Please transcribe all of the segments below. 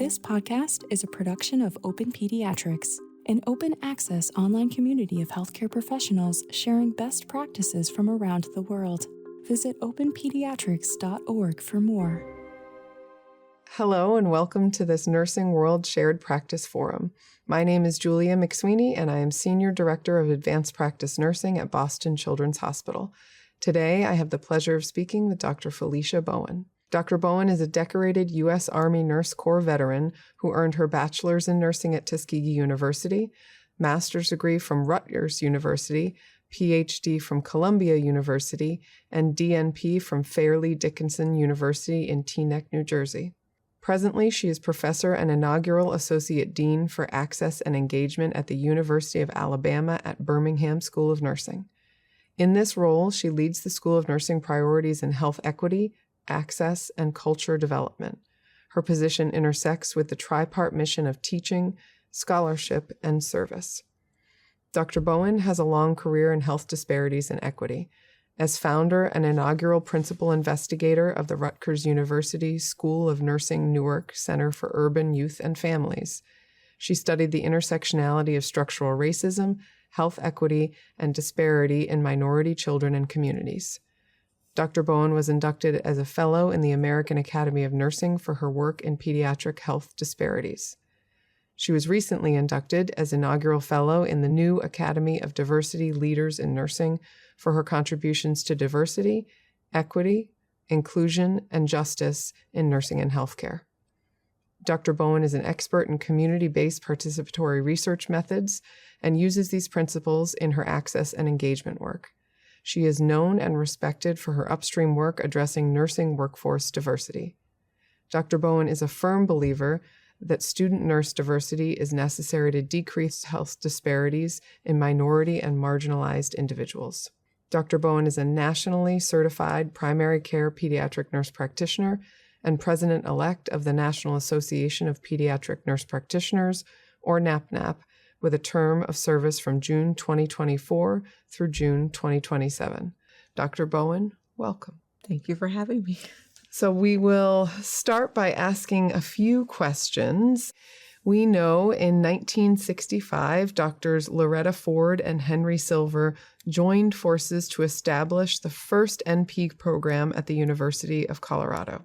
This podcast is a production of OPENPediatrics, an open access online community of healthcare professionals sharing best practices from around the world. Visit openpediatrics.org for more. Hello and welcome to this Nursing World Shared Practice Forum. My name is Julia McSweeney and I am Senior Director of Advanced Practice Nursing at Boston Children's Hospital. Today I have the pleasure of speaking with Dr. Felesia Bowen. Dr. Bowen is a decorated U.S. Army Nurse Corps veteran who earned her bachelor's in nursing at Tuskegee University, master's degree from Rutgers University, PhD from Columbia University, and DNP from Fairleigh Dickinson University in Teaneck, New Jersey. Presently, she is professor and inaugural associate dean for access and engagement at the University of Alabama at Birmingham School of Nursing. In this role, she leads the School of Nursing Priorities in Health Equity, Access, and Culture Development. Her position intersects with the tripart mission of teaching, scholarship, and service. Dr. Bowen has a long career in health disparities and equity. As founder and inaugural principal investigator of the Rutgers University School of Nursing Newark Center for Urban Youth and Families, she studied the intersectionality of structural racism, health equity, and disparity in minority children and communities. Dr. Bowen was inducted as a fellow in the American Academy of Nursing for her work in pediatric health disparities. She was recently inducted as inaugural fellow in the new Academy of Diversity Leaders in Nursing for her contributions to diversity, equity, inclusion, and justice in nursing and healthcare. Dr. Bowen is an expert in community-based participatory research methods and uses these principles in her access and engagement work. She is known and respected for her upstream work addressing nursing workforce diversity. Dr. Bowen is a firm believer that student nurse diversity is necessary to decrease health disparities in minority and marginalized individuals. Dr. Bowen is a nationally certified primary care pediatric nurse practitioner and president-elect of the National Association of Pediatric Nurse Practitioners, or Napnap, with a term of service from June 2024 through June 2027. Dr. Bowen, welcome. Thank you for having me. So we will start by asking a few questions. We know in 1965, Doctors Loretta Ford and Henry Silver joined forces to establish the first NP program at the University of Colorado.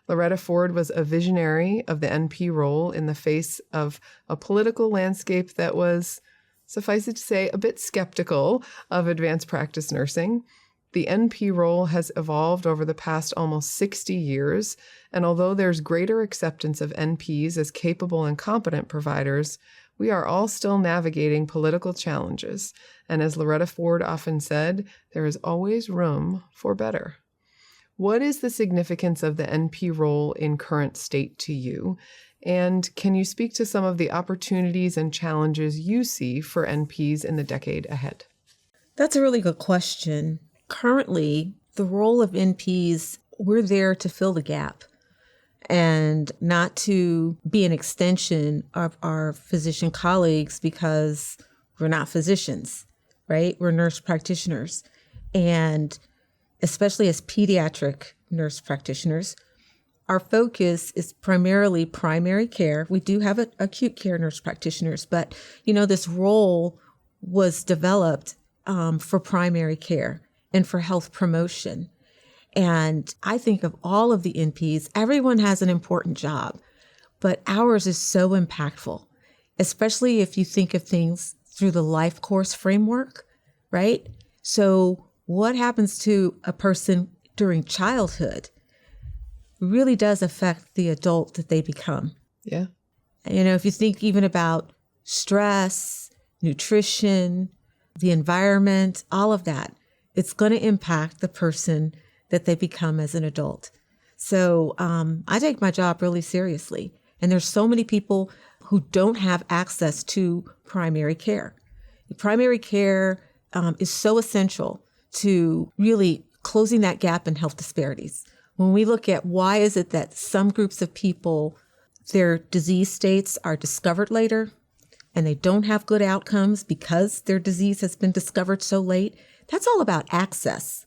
Loretta Ford was a visionary of the NP role in the face of a political landscape that was, suffice it to say, a bit skeptical of advanced practice nursing. The NP role has evolved over the past almost 60 years, and although there's greater acceptance of NPs as capable and competent providers, we are all still navigating political challenges. And as Loretta Ford often said, there is always room for better. What is the significance of the NP role in current state to you? And can you speak to some of the opportunities and challenges you see for NPs in the decade ahead? That's a really good question. Currently, the role of NPs, we're there to fill the gap and not to be an extension of our physician colleagues because we're not physicians, right? We're nurse practitioners. And especially as pediatric nurse practitioners, our focus is primarily primary care. We do have acute care nurse practitioners, but this role was developed for primary care and for health promotion. And I think of all of the NPs, everyone has an important job, but ours is so impactful, especially if you think of things through the life course framework, right? So what happens to a person during childhood really does affect the adult that they become. Yeah. If you think even about stress, nutrition, the environment, all of that, it's going to impact the person that they become as an adult. So I take my job really seriously. And there's so many people who don't have access to primary care. Primary care is so essential to really closing that gap in health disparities. When we look at why is it that some groups of people, their disease states are discovered later and they don't have good outcomes because their disease has been discovered so late, that's all about access.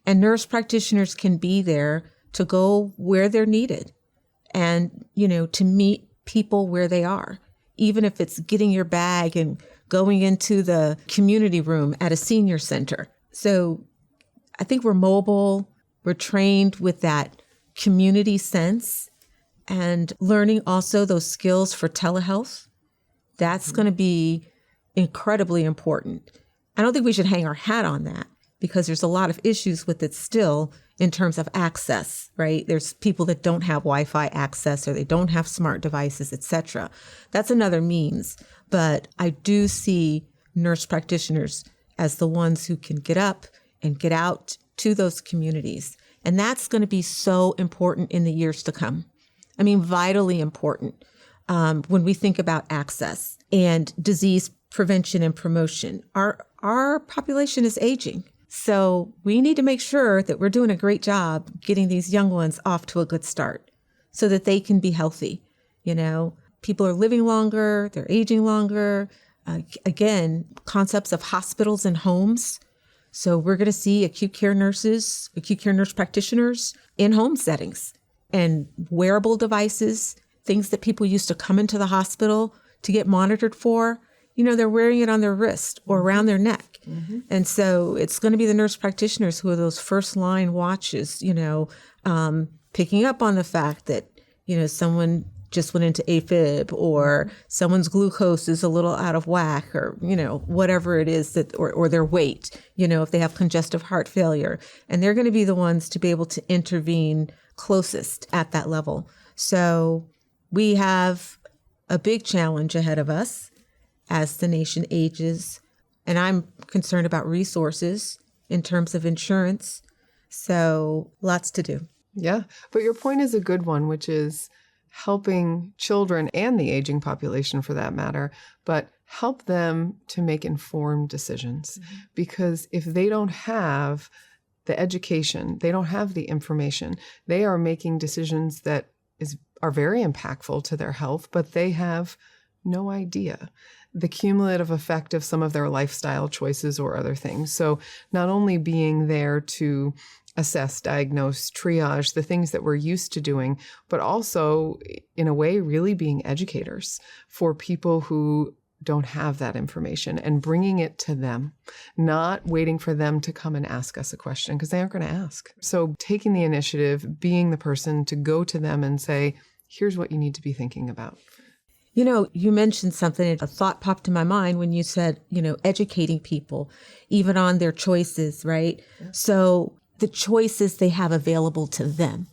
And nurse practitioners can be there to go where they're needed and, to meet people where they are, even if it's getting your bag and going into the community room at a senior center. So I think we're mobile, we're trained with that community sense, and learning also those skills for telehealth. That's going to be incredibly important. I don't think we should hang our hat on that because there's a lot of issues with it still in terms of access, right? There's people that don't have Wi-Fi access or they don't have smart devices, et cetera. That's another means. But I do see nurse practitioners as the ones who can get up and get out to those communities. And that's going to be so important in the years to come. I mean, vitally important when we think about access and disease prevention and promotion. Our population is aging. So we need to make sure that we're doing a great job getting these young ones off to a good start so that they can be healthy. People are living longer, they're aging longer. Again, concepts of hospitals and homes. So we're going to see acute care nurse practitioners in home settings and wearable devices, things that people used to come into the hospital to get monitored for. They're wearing it on their wrist or around their neck. Mm-hmm. And so it's going to be the nurse practitioners who are those first line watches, picking up on the fact that, someone just went into AFib or someone's glucose is a little out of whack or, whatever it is that, or their weight, if they have congestive heart failure. And they're going to be the ones to be able to intervene closest at that level. So we have a big challenge ahead of us as the nation ages. And I'm concerned about resources in terms of insurance. So lots to do. Yeah. But your point is a good one, which is helping children and the aging population for that matter, but help them to make informed decisions. Mm-hmm. Because if they don't have the education, they don't have the information, they are making decisions that are very impactful to their health, but they have no idea the cumulative effect of some of their lifestyle choices or other things. So not only being there to assess, diagnose, triage, the things that we're used to doing, but also in a way really being educators for people who don't have that information and bringing it to them, not waiting for them to come and ask us a question because they aren't going to ask. So taking the initiative, being the person to go to them and say, here's what you need to be thinking about. You mentioned something, a thought popped in my mind when you said, educating people, even on their choices, right? Yeah. So the choices they have available to them,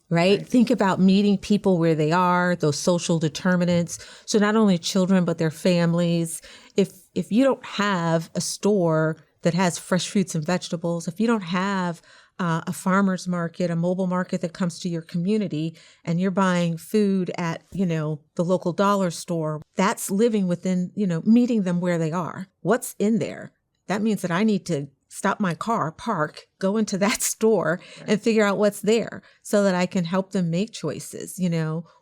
right? Think about meeting people where they are, those social determinants. So not only children, but their families. If you don't have a store that has fresh fruits and vegetables, if you don't have a farmer's market, a mobile market that comes to your community, and you're buying food at, the local dollar store, that's living within, meeting them where they are. What's in there? That means that I need to stop my car, park, go into that store and figure out what's there so that I can help them make choices,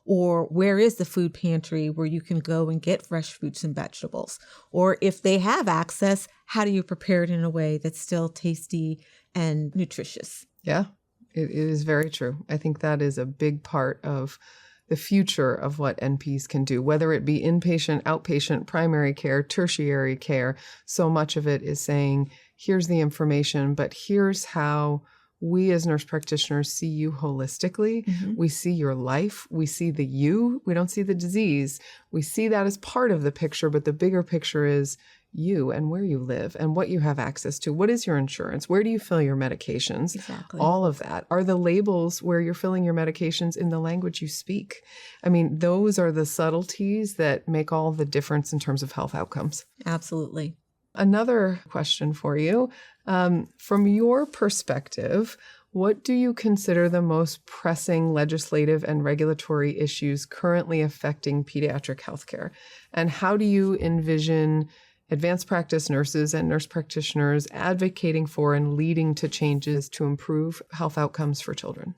or where is the food pantry where you can go and get fresh fruits and vegetables? Or if they have access, how do you prepare it in a way that's still tasty and nutritious? Yeah, it is very true. I think that is a big part of the future of what NPs can do, whether it be inpatient, outpatient, primary care, tertiary care. So much of it is saying, here's the information, but here's how we as nurse practitioners see you holistically. Mm-hmm. We see your life. We see the you. We don't see the disease. We see that as part of the picture, but the bigger picture is you and where you live and what you have access to. What is your insurance? Where do you fill your medications? Exactly. All of that. Are the labels where you're filling your medications in the language you speak? I mean, those are the subtleties that make all the difference in terms of health outcomes. Absolutely. Another question for you. From your perspective, what do you consider the most pressing legislative and regulatory issues currently affecting pediatric healthcare? And how do you envision advanced practice nurses and nurse practitioners advocating for and leading to changes to improve health outcomes for children?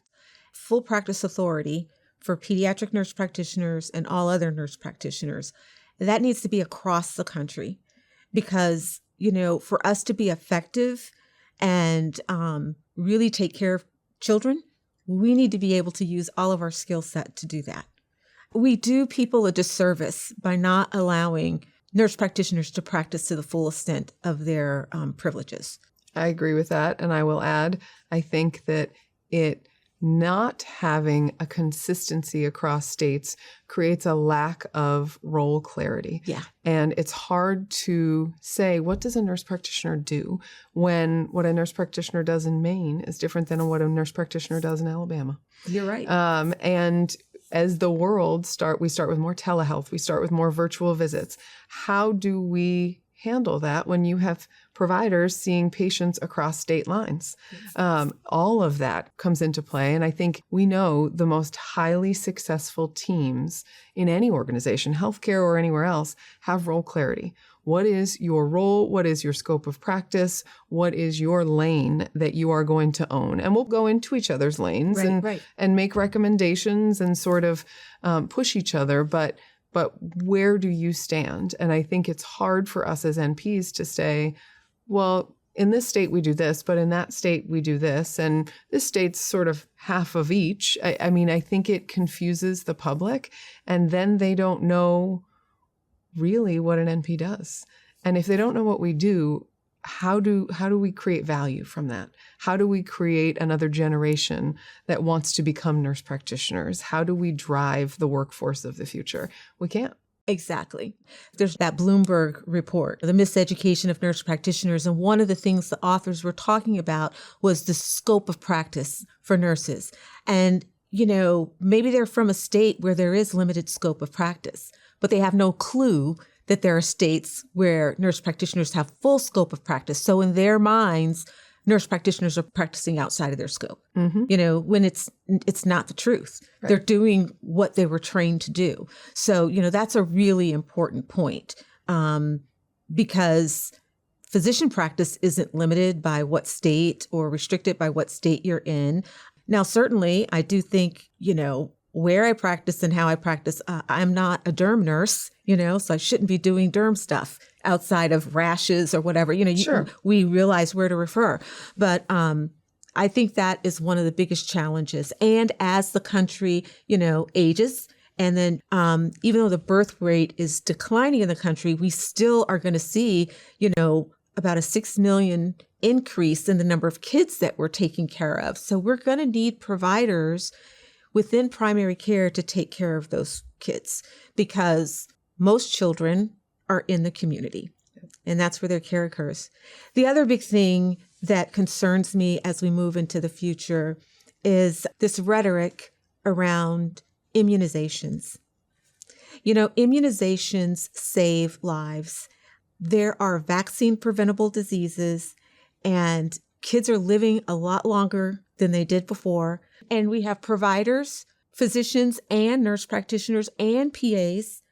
Full practice authority for pediatric nurse practitioners and all other nurse practitioners. That needs to be across the country because, for us to be effective and really take care of children, we need to be able to use all of our skill set to do that. We do people a disservice by not allowing nurse practitioners to practice to the full extent of their privileges. I agree with that. And I will add, I think that it not having a consistency across states creates a lack of role clarity. Yeah. And it's hard to say, what does a nurse practitioner do when what a nurse practitioner does in Maine is different than what a nurse practitioner does in Alabama. You're right. And as the world we start with more telehealth, we start with more virtual visits. How do we handle that when you have providers seeing patients across state lines? All of that comes into play. And I think we know the most highly successful teams in any organization, healthcare or anywhere else, have role clarity. What is your role? What is your scope of practice? What is your lane that you are going to own? And we'll go into each other's lanes and make recommendations and sort of push each other. But where do you stand? And I think it's hard for us as NPs to say, well, in this state we do this, but in that state we do this. And this state's sort of half of each. I mean, I think it confuses the public, and then they don't know really what an NP does. And if they don't know what we do, how do we create value from that? How do we create another generation that wants to become nurse practitioners? How do we drive the workforce of the future? We can't. Exactly. There's that Bloomberg report, the miseducation of nurse practitioners. And one of the things the authors were talking about was the scope of practice for nurses. And, maybe they're from a state where there is limited scope of practice, but they have no clue that there are states where nurse practitioners have full scope of practice. So in their minds, nurse practitioners are practicing outside of their scope, when it's not the truth. Right. They're doing what they were trained to do. So, that's a really important point, because physician practice isn't limited by what state or restricted by what state you're in. Now, certainly, I do think, where I practice and how I practice, I'm not a derm nurse, so I shouldn't be doing derm stuff outside of rashes or whatever. Sure. We realize where to refer. But I think that is one of the biggest challenges. And as the country, ages, and then even though the birth rate is declining in the country, we still are going to see, about a 6 million increase in the number of kids that we're taking care of. So we're going to need providers within primary care to take care of those kids, because most children are in the community, and that's where their care occurs. The other big thing that concerns me as we move into the future is this rhetoric around immunizations. Immunizations save lives. There are vaccine preventable diseases, and kids are living a lot longer than they did before. And we have providers, physicians, and nurse practitioners and PAs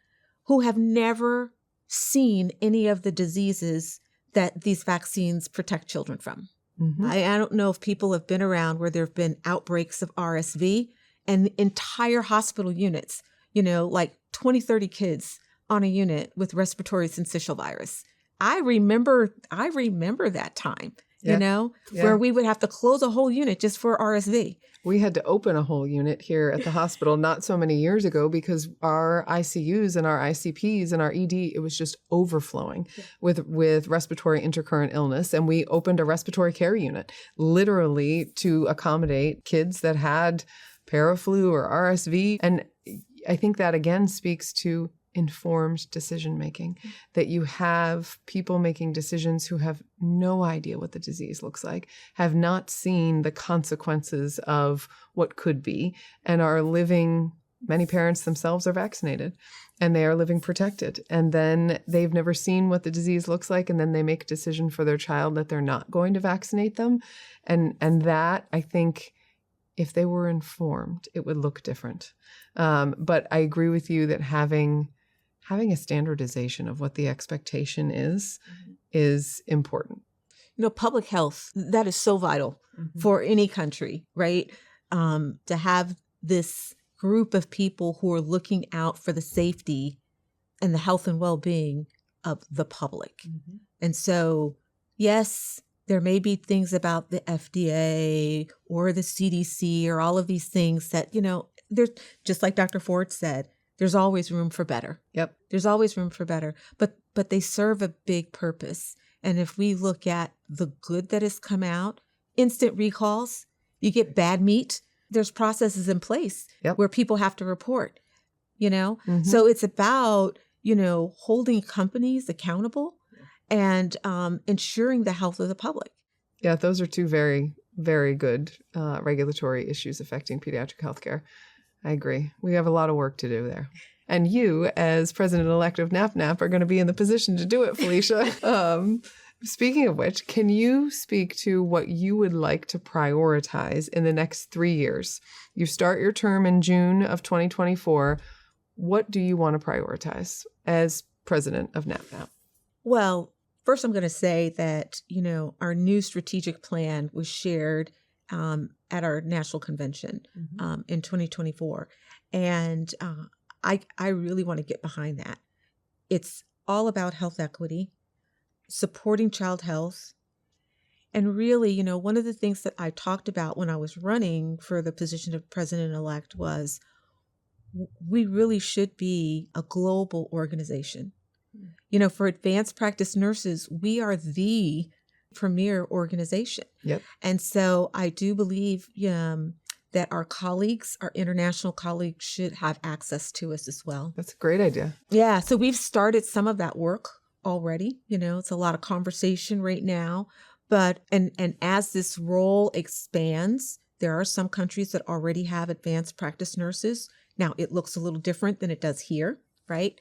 who have never seen any of the diseases that these vaccines protect children from. Mm-hmm. I don't know if people have been around where there have been outbreaks of RSV and entire hospital units, like 20, 30 kids on a unit with respiratory syncytial virus. I remember that time, where we would have to close a whole unit just for RSV. We had to open a whole unit here at the hospital not so many years ago because our ICUs and our ICPs and our ED, it was just overflowing with respiratory intercurrent illness. And we opened a respiratory care unit literally to accommodate kids that had paraflu or RSV. And I think that again speaks to informed decision-making, that you have people making decisions who have no idea what the disease looks like, have not seen the consequences of what could be, and are living, many parents themselves are vaccinated, and they are living protected. And then they've never seen what the disease looks like, and then they make a decision for their child that they're not going to vaccinate them. And that, I think, if they were informed, it would look different. But I agree with you that having a standardization of what the expectation is important. Public health, that is so vital for any country, right? To have this group of people who are looking out for the safety and the health and well-being of the public. Mm-hmm. And so, yes, There may be things about the FDA or the CDC or all of these things that, there's, just like Dr. Ford said, there's always room for better. Yep. There's always room for better, but they serve a big purpose. And if we look at the good that has come out, instant recalls, you get bad meat, there's processes in place where people have to report, So it's about, holding companies accountable and ensuring the health of the public. Yeah, those are two very, very good regulatory issues affecting pediatric healthcare. I agree. We have a lot of work to do there. And you, as president-elect of Napnap, are going to be in the position to do it, Felesia. Speaking of which, can you speak to what you would like to prioritize in the next 3 years? You start your term in June of 2024. What do you want to prioritize as president of Napnap? Well, first I'm going to say that, our new strategic plan was shared at our national convention in 2024. And I really want to get behind that. It's all about health equity, supporting child health. And really, one of the things that I talked about when I was running for the position of president-elect was we really should be a global organization. For advanced practice nurses, we are the premier organization. Yep. And so I do believe that our colleagues, our international colleagues, should have access to us as well. That's a great idea. Yeah. So we've started some of that work already. It's a lot of conversation right now. But and as this role expands, there are some countries that already have advanced practice nurses. Now, it looks a little different than it does here, right?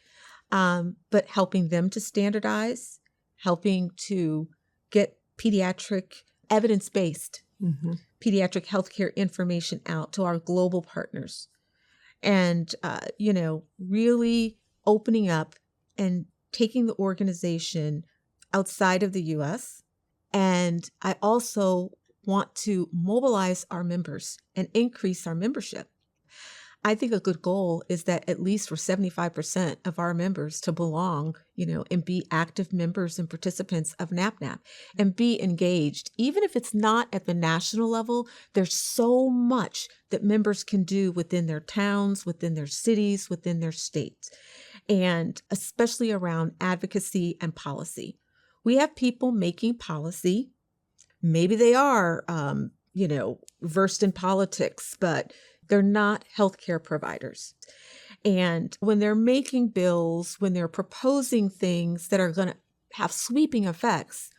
But helping them to standardize, helping to get pediatric evidence-based pediatric healthcare information out to our global partners. And, really opening up and taking the organization outside of the U.S. And I also want to mobilize our members and increase our membership. I think a good goal is that at least for 75% of our members to belong, and be active members and participants of Napnap and be engaged. Even if it's not at the national level, there's so much that members can do within their towns, within their cities, within their states, and especially around advocacy and policy. We have people making policy. Maybe they are, versed in politics, but they're not healthcare providers. And when they're making bills, when they're proposing things that are going to have sweeping effects,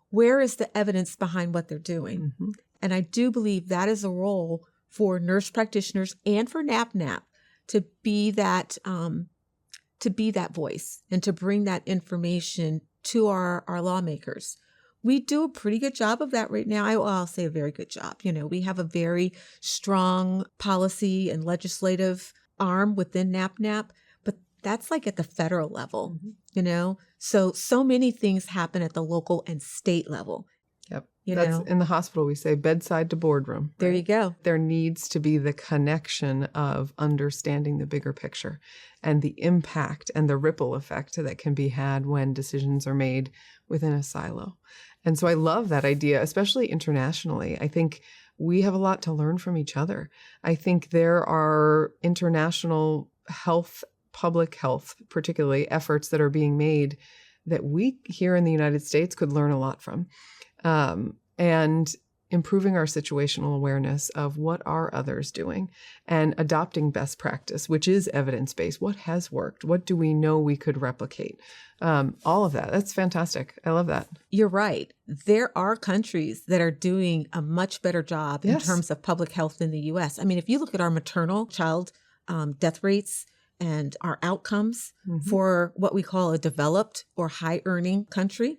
where is the evidence behind what they're doing? And I do believe that is a role for nurse practitioners and for Napnap to be that voice and to bring that information to our lawmakers. We do a pretty good job of that right now. I'll say a very good job. We have a very strong policy and legislative arm within Napnap, but that's like at the federal level, So many things happen at the local and state level. Yep. In the hospital, we say bedside to boardroom. There you go. There needs to be the connection of understanding the bigger picture and the impact and the ripple effect that can be had when decisions are made within a silo. And so I love that idea, especially internationally. I think we have a lot to learn from each other. I think there are international public health, particularly efforts that are being made that we here in the United States could learn a lot from. And improving our situational awareness of what are others doing and adopting best practice, which is evidence-based. What has worked? What do we know we could replicate? All of that. That's fantastic. I love that. You're right. There are countries that are doing a much better job in terms of public health than the U.S. I mean, if you look at our maternal child death rates and our outcomes for what we call a developed or high-earning country,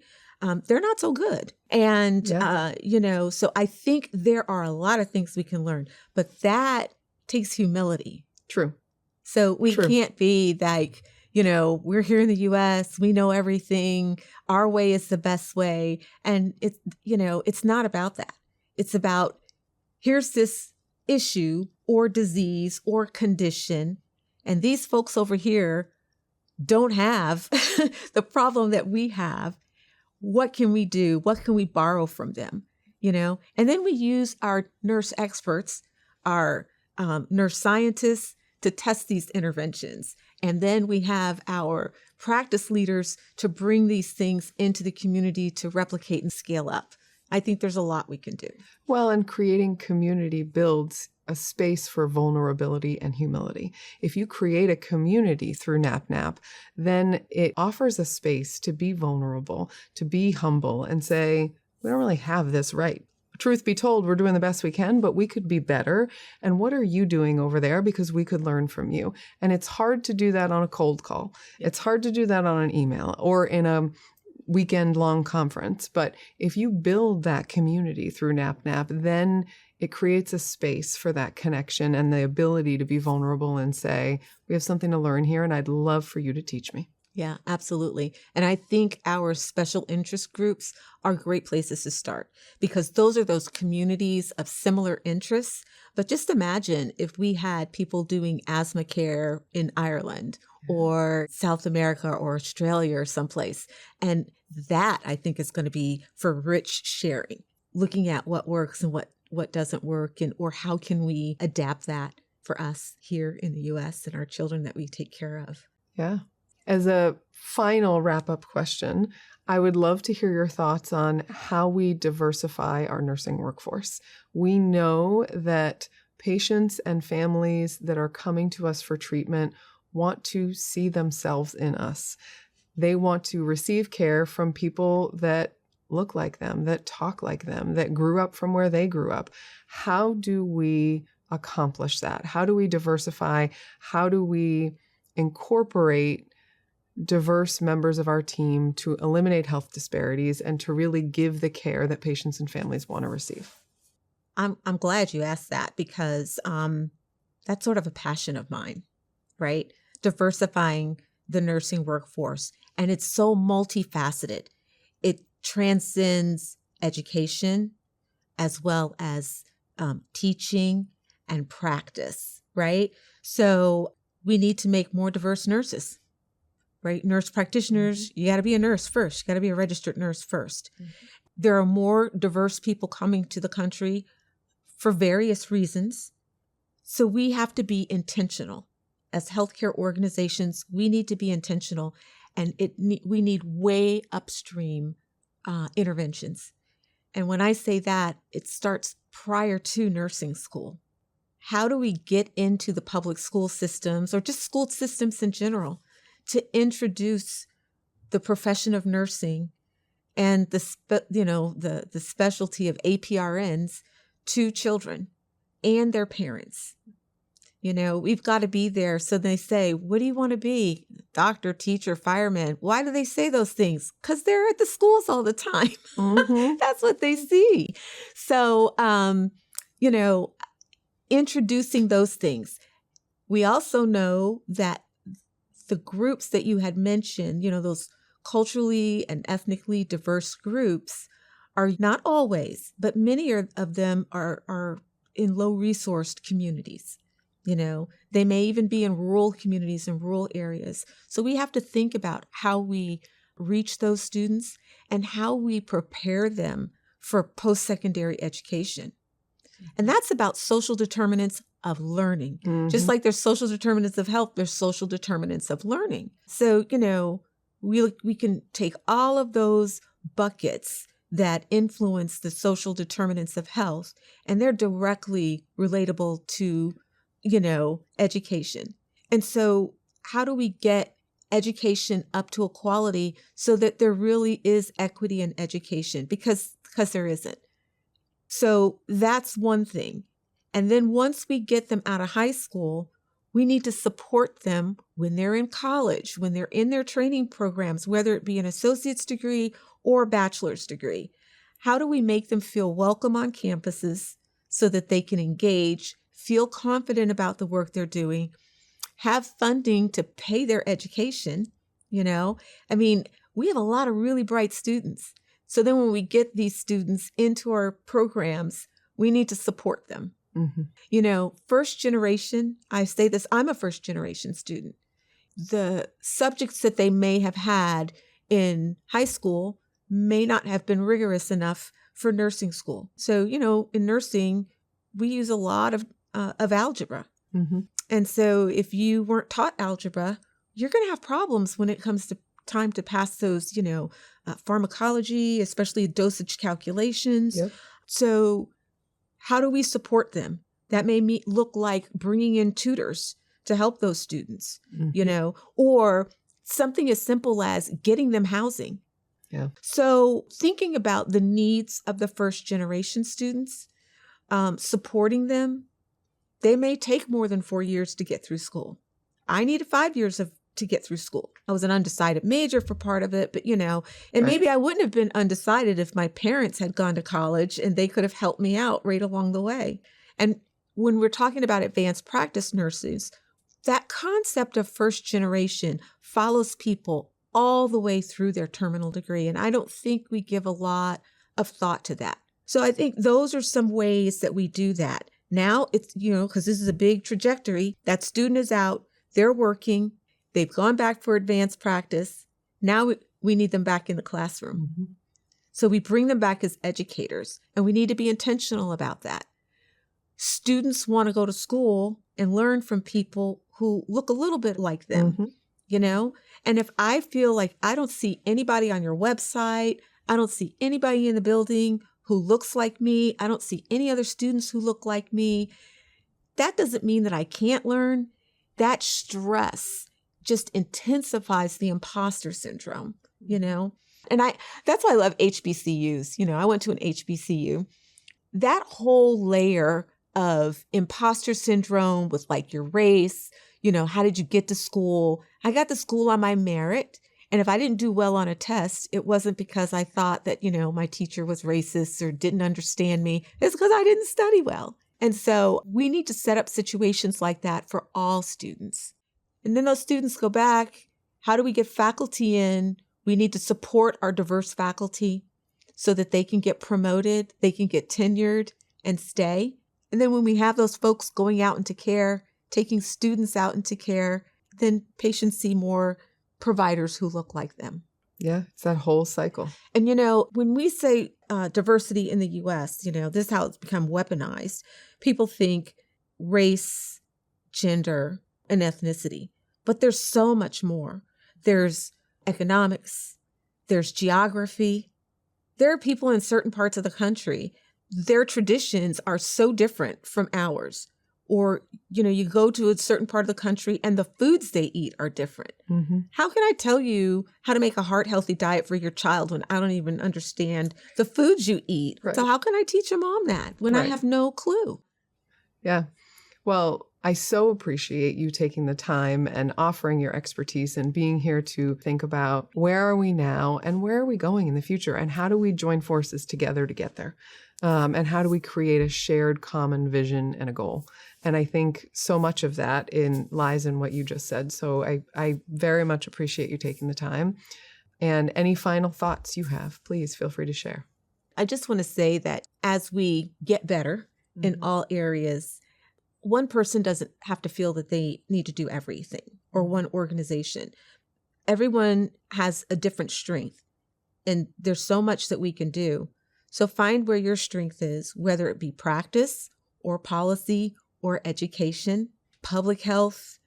they're not so good. And, so I think there are a lot of things we can learn, but that takes humility. True. So we can't be like, we're here in the U.S., we know everything, our way is the best way. And it's not about that. It's about, here's this issue or disease or condition, and these folks over here don't have the problem that we have. what can we do? What can we borrow from them? And then we use our nurse experts, our nurse scientists to test these interventions. And then we have our practice leaders to bring these things into the community to replicate and scale up. I think there's a lot we can do. Well, and creating community builds a space for vulnerability and humility. If you create a community through Napnap, then it offers a space to be vulnerable, to be humble and say, we don't really have this right. Truth be told, we're doing the best we can, but we could be better. And what are you doing over there? Because we could learn from you. And it's hard to do that on a cold call. It's hard to do that on an email or in a weekend-long conference. But if you build that community through Napnap, then it creates a space for that connection and the ability to be vulnerable and say, we have something to learn here, and I'd love for you to teach me. Yeah, absolutely. And I think our special interest groups are great places to start because those are those communities of similar interests. But just imagine if we had people doing asthma care in Ireland or South America or Australia or someplace. And that I think is going to be for rich sharing, looking at what works and what doesn't work or how can we adapt that for us here in the U.S. and our children that we take care of. Yeah. As a final wrap-up question, I would love to hear your thoughts on how we diversify our nursing workforce. We know that patients and families that are coming to us for treatment want to see themselves in us. They want to receive care from people that look like them, that talk like them, that grew up from where they grew up. How do we accomplish that? How do we diversify? How do we incorporate diverse members of our team to eliminate health disparities and to really give the care that patients and families want to receive? I'm glad you asked that because that's sort of a passion of mine, right? Diversifying the nursing workforce. And it's so multifaceted. It transcends education as well as teaching and practice, right? So we need to make more diverse nurses. Right? Nurse practitioners, you got to be a nurse first. You got to be a registered nurse first. Mm-hmm. There are more diverse people coming to the country for various reasons. So we have to be intentional. As healthcare organizations, we need to be intentional and we need way upstream interventions. And when I say that, it starts prior to nursing school. How do we get into the public school systems or just school systems in general to introduce the profession of nursing and the specialty of APRNs to children and their parents? We've got to be there. So they say, what do you want to be? Doctor, teacher, fireman. Why do they say those things? Because they're at the schools all the time. Mm-hmm. That's what they see. So, introducing those things. We also know that the groups that you had mentioned, those culturally and ethnically diverse groups are not always, but many of them are in low-resourced communities. They may even be in rural communities and rural areas. So we have to think about how we reach those students and how we prepare them for post-secondary education. And that's about social determinants of learning. Mm-hmm. Just like there's social determinants of health, there's social determinants of learning. So, we can take all of those buckets that influence the social determinants of health, and they're directly relatable to, education. And so how do we get education up to a quality so that there really is equity in education? Because there isn't. So that's one thing. And then once we get them out of high school, we need to support them when they're in college, when they're in their training programs, whether it be an associate's degree or a bachelor's degree. How do we make them feel welcome on campuses so that they can engage, feel confident about the work they're doing, have funding to pay their education? We have a lot of really bright students. So then when we get these students into our programs, we need to support them. Mm-hmm. First generation, I say this, I'm a first generation student. The subjects that they may have had in high school, may not have been rigorous enough for nursing school. So, in nursing, we use a lot of algebra. Mm-hmm. And so if you weren't taught algebra, you're going to have problems when it comes to time to pass those, pharmacology, especially dosage calculations. Yep. So how do we support them? That may look like bringing in tutors to help those students, Mm-hmm. or something as simple as getting them housing. Yeah. So thinking about the needs of the first generation students, supporting them, they may take more than 4 years to get through school. I needed 5 years to get through school. I was an undecided major for part of it, but and Right. maybe I wouldn't have been undecided if my parents had gone to college and they could have helped me out right along the way. And when we're talking about advanced practice nurses, that concept of first generation follows people all the way through their terminal degree. And I don't think we give a lot of thought to that. So I think those are some ways that we do that. Now it's, because this is a big trajectory, that student is out, they're working, they've gone back for advanced practice. Now we need them back in the classroom. Mm-hmm. So we bring them back as educators, and we need to be intentional about that. Students want to go to school and learn from people who look a little bit like them, Mm-hmm. And if I feel like I don't see anybody on your website, I don't see anybody in the building who looks like me, I don't see any other students who look like me, that doesn't mean that I can't learn. That stress just intensifies the imposter syndrome, And that's why I love HBCUs. I went to an HBCU. That whole layer of imposter syndrome with like your race, how did you get to school? I got to school on my merit. And if I didn't do well on a test, it wasn't because I thought that, my teacher was racist or didn't understand me. It's because I didn't study well. And so we need to set up situations like that for all students. And then those students go back. How do we get faculty in? We need to support our diverse faculty so that they can get promoted, they can get tenured and stay. And then when we have those folks going out into care, taking students out into care, then patients see more providers who look like them. Yeah, it's that whole cycle. And, when we say diversity in the U.S., this is how it's become weaponized. People think race, gender, and ethnicity. But there's so much more. There's economics. There's geography. There are people in certain parts of the country, their traditions are so different from ours. Or, you go to a certain part of the country and the foods they eat are different. Mm-hmm. How can I tell you how to make a heart-healthy diet for your child when I don't even understand the foods you eat? Right. So how can I teach a mom that when I Right. have no clue? Yeah. Well, I so appreciate you taking the time and offering your expertise and being here to think about where are we now and where are we going in the future and how do we join forces together to get there? And how do we create a shared common vision and a goal? And I think so much of that lies in what you just said. So I very much appreciate you taking the time. And any final thoughts you have, please feel free to share. I just want to say that as we get better in all areas, one person doesn't have to feel that they need to do everything, or one organization. Everyone has a different strength, and there's so much that we can do. So find where your strength is, whether it be practice or policy or education, public health,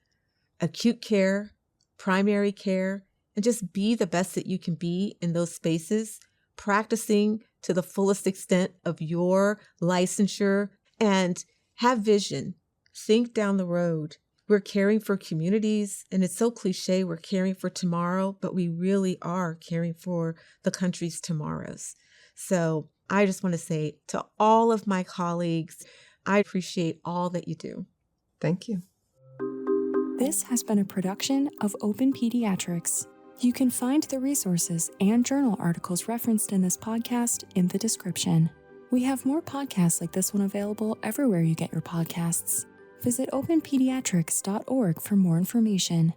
acute care, primary care, and just be the best that you can be in those spaces, practicing to the fullest extent of your licensure, and have vision. Think down the road. We're caring for communities, and it's so cliche, we're caring for tomorrow, but we really are caring for the country's tomorrows. So I just want to say to all of my colleagues, I appreciate all that you do. Thank you. This has been a production of Open Pediatrics. You can find the resources and journal articles referenced in this podcast in the description. We have more podcasts like this one available everywhere you get your podcasts. Visit openpediatrics.org for more information.